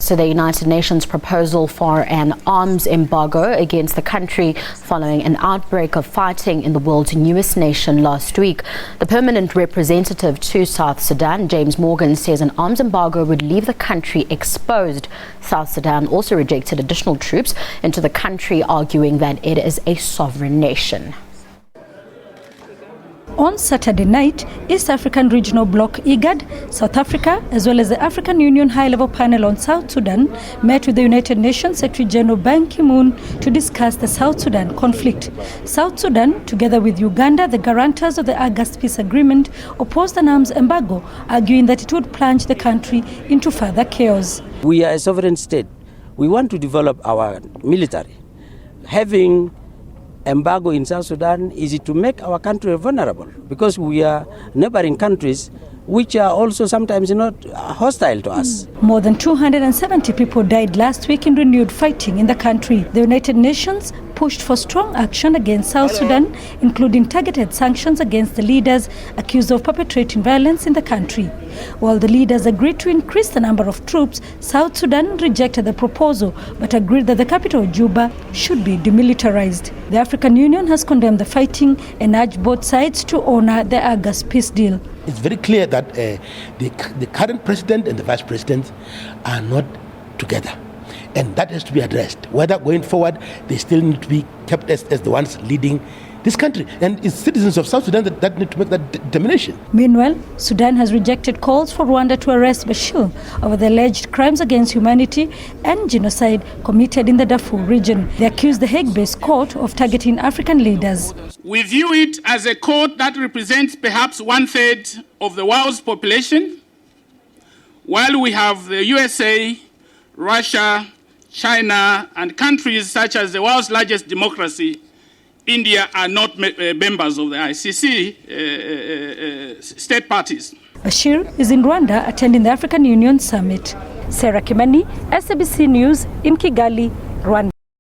to the United Nations proposal for an arms embargo against the country following an outbreak of fighting in the world's newest nation last week. The permanent representative to South Sudan, James Morgan, says an arms embargo would leave the country exposed. South Sudan also rejected additional troops into the country, arguing that it is a sovereign nation. On Saturday night, East African Regional Bloc IGAD, South Africa, as well as the African Union High-Level Panel on South Sudan, met with the United Nations Secretary General Ban Ki-moon to discuss the South Sudan conflict. South Sudan, together with Uganda, the guarantors of the August Peace Agreement, opposed an arms embargo, arguing that it would plunge the country into further chaos. We are a sovereign state. We want to develop our military. Having embargo in South Sudan is to make our country vulnerable, because we are neighboring countries which are also sometimes not hostile to us. More than 270 people died last week in renewed fighting in the country. The United Nations pushed for strong action against South Sudan, including targeted sanctions against the leaders accused of perpetrating violence in the country. While the leaders agreed to increase the number of troops, South Sudan rejected the proposal but agreed that the capital, Juba, should be demilitarized. The African Union has condemned the fighting and urged both sides to honor the August peace deal. It's very clear that the current president and the vice president are not together. And that has to be addressed. Whether going forward, they still need to be kept as the ones leading this country. And it's citizens of South Sudan that need to make that determination. Meanwhile, Sudan has rejected calls for Rwanda to arrest Bashir over the alleged crimes against humanity and genocide committed in the Darfur region. They accuse the Hague-based court of targeting African leaders. We view it as a court that represents perhaps 1/3 of the world's population, while we have the USA, Russia, China, and countries such as the world's largest democracy, India, are not members of the ICC state parties. Bashir is in Rwanda attending the African Union Summit. Sarah Kimani, SABC News in Kigali, Rwanda.